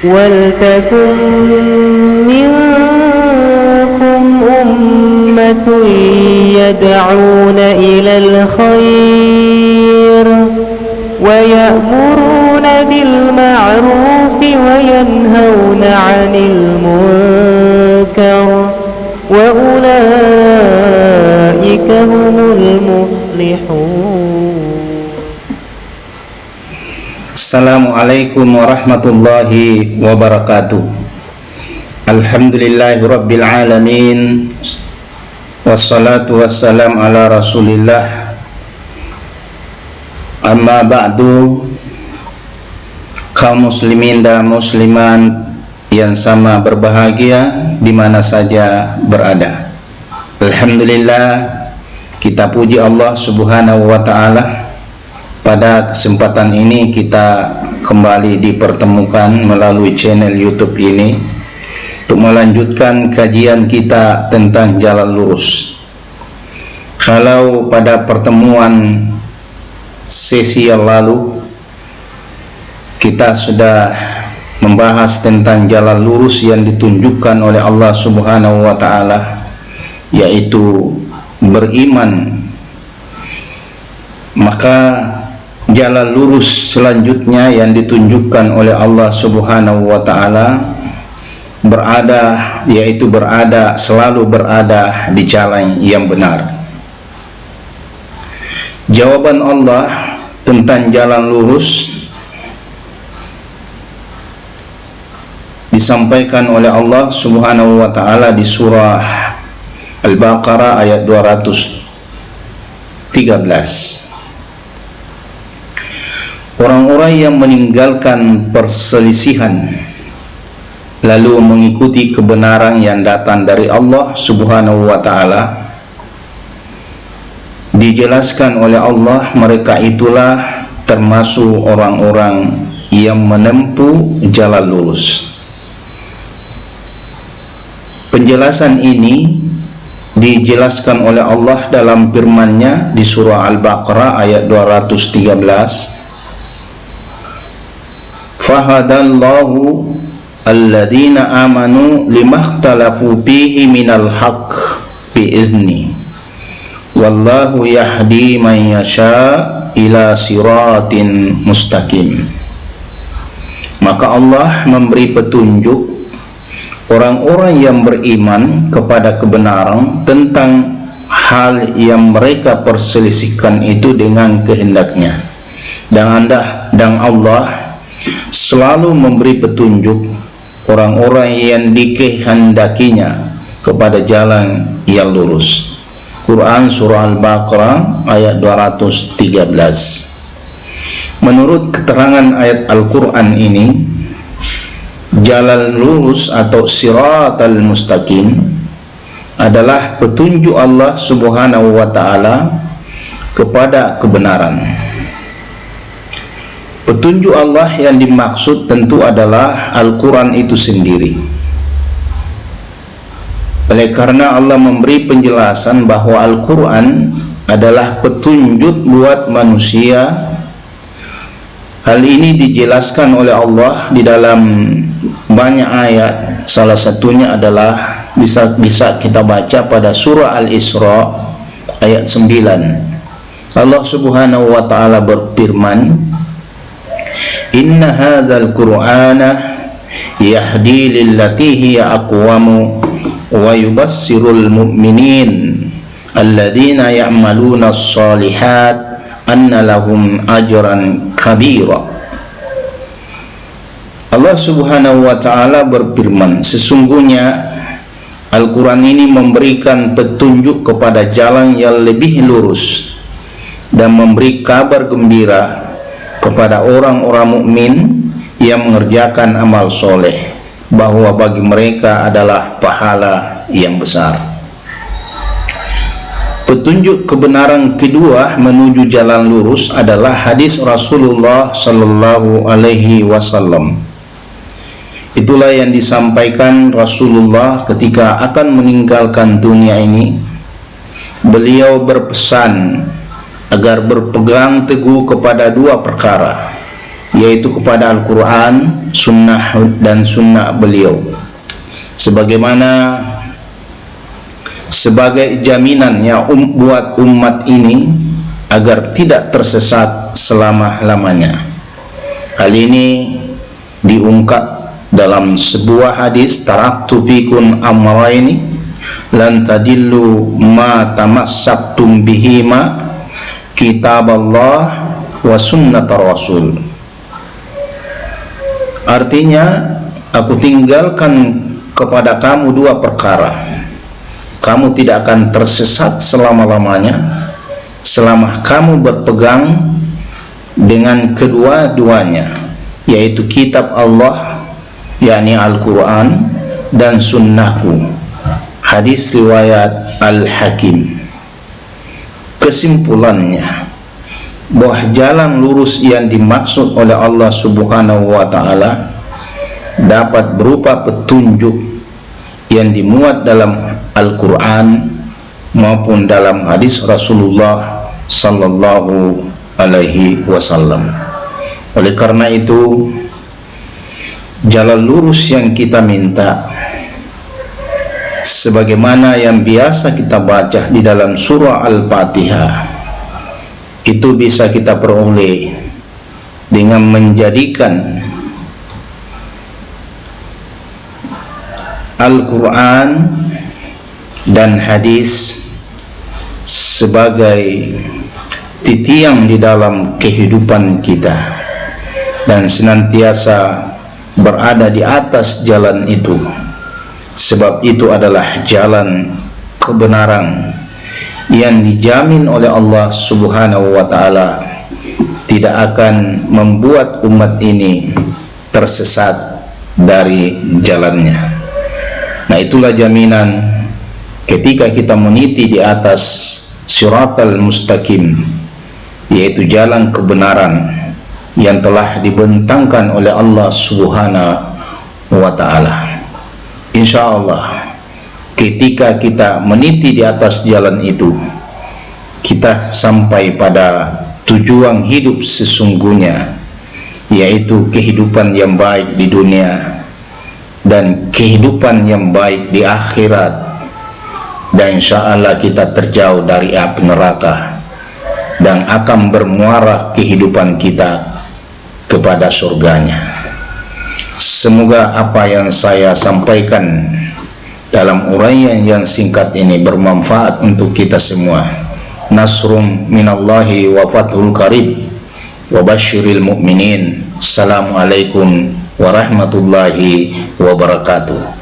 ولتكن منكم أمة يدعون إلى الخير ويأمرون بالمعروف وينهون عن المنكر وأولئك هم المفلحون. Assalamualaikum warahmatullahi wabarakatuh. Alhamdulillahi rabbil alamin. Wassalatu wassalam ala rasulillah. Amma ba'du. Kaum muslimin dan muslimat yang sama berbahagia di mana saja berada. Alhamdulillah, kita puji Allah Subhanahu wa taala. Pada kesempatan ini kita kembali dipertemukan melalui channel YouTube ini untuk melanjutkan kajian kita tentang jalan lurus. Kalau pada pertemuan sesi yang lalu kita sudah membahas tentang jalan lurus yang ditunjukkan oleh Allah Subhanahu wa taala, yaitu beriman, maka jalan lurus selanjutnya yang ditunjukkan oleh Allah Subhanahu wa taala selalu berada di jalan yang benar. Jawaban Allah tentang jalan lurus disampaikan oleh Allah Subhanahu wa taala di surah Al-Baqarah ayat 213. Orang-orang yang meninggalkan perselisihan lalu mengikuti kebenaran yang datang dari Allah Subhanahu wa taala, dijelaskan oleh Allah, mereka itulah termasuk orang-orang yang menempuh jalan lurus. Penjelasan ini dijelaskan oleh Allah dalam firman-Nya di surah Al-Baqarah ayat 213. Fahadallahu alladhina amanu limakhtalafu fihi minal haqq biizni wallahu yahdi man yasha ila siratin mustaqim. Maka Allah memberi petunjuk orang-orang yang beriman kepada kebenaran tentang hal yang mereka perselisihkan itu dengan kehendaknya, dan Allah selalu memberi petunjuk orang-orang yang dikehendakinya kepada jalan yang lurus. Quran surah Al-Baqarah ayat 213. Menurut keterangan ayat Al-Quran ini, jalan lurus atau siratal mustaqim adalah petunjuk Allah Subhanahu wa taala kepada kebenaran. Petunjuk Allah yang dimaksud tentu adalah Al-Quran itu sendiri. Oleh karena Allah memberi penjelasan bahwa Al-Quran adalah petunjuk buat manusia, hal ini dijelaskan oleh Allah di dalam banyak ayat. Salah satunya adalah bisa kita baca pada surah Al-Isra ayat 9. Allah Subhanahu wa taala berfirman, Inna hadzal qur'ana yahdi lillati hiya aqwamu wa yubassirul mu'minin alladzina ya'maluna as-solihat anna lahum ajran kabira. Allah Subhanahu wa taala berfirman, sesungguhnya Al-Quran ini memberikan petunjuk kepada jalan yang lebih lurus dan memberi kabar gembira kepada orang-orang mukmin yang mengerjakan amal soleh, bahwa bagi mereka adalah pahala yang besar. Petunjuk kebenaran kedua menuju jalan lurus adalah hadis Rasulullah Sallallahu Alaihi Wasallam. Itulah yang disampaikan Rasulullah ketika akan meninggalkan dunia ini. Beliau berpesan agar berpegang teguh kepada dua perkara. yaitu kepada Al-Quran, sunnah dan sunnah beliau, sebagaimana sebagai jaminan yang buat umat ini agar tidak tersesat selama-lamanya. Hal ini diungkap dalam sebuah hadis, taraktu fikum amrayni lan tadillu ma tamassaktum bihima, kitaballah wa sunnata rasul. Artinya, aku tinggalkan kepada kamu dua perkara, kamu tidak akan tersesat selama-lamanya selama kamu berpegang dengan kedua-duanya, yaitu kitab Allah, yakni Al-Quran, dan sunnahku. Hadis riwayat Al-Hakim. Kesimpulannya, bahwa jalan lurus yang dimaksud oleh Allah Subhanahu wa ta'ala dapat berupa petunjuk yang dimuat dalam Al-Quran maupun dalam hadis Rasulullah sallallahu alaihi wasallam. Oleh karena itu, jalan lurus yang kita minta, sebagaimana yang biasa kita baca di dalam surah Al-Fatihah, itu bisa kita peroleh dengan menjadikan Al-Quran dan hadis sebagai titiang di dalam kehidupan kita, dan senantiasa berada di atas jalan itu, sebab itu adalah jalan kebenaran yang dijamin oleh Allah Subhanahu wa ta'ala tidak akan membuat umat ini tersesat dari jalannya. Nah, itulah jaminan ketika kita meniti di atas siratal mustaqim, yaitu jalan kebenaran yang telah dibentangkan oleh Allah Subhanahu wa ta'ala. Insyaallah, ketika kita meniti di atas jalan itu, kita sampai pada tujuan hidup sesungguhnya, yaitu kehidupan yang baik di dunia dan kehidupan yang baik di akhirat. Dan insyaallah kita terjauh dari api neraka dan akan bermuara kehidupan kita kepada surganya. Semoga apa yang saya sampaikan dalam uraian yang singkat ini bermanfaat untuk kita semua. Nasrum minallahi wa fathul qarib wa basyiril mu'minin. Assalamualaikum warahmatullahi wabarakatuh.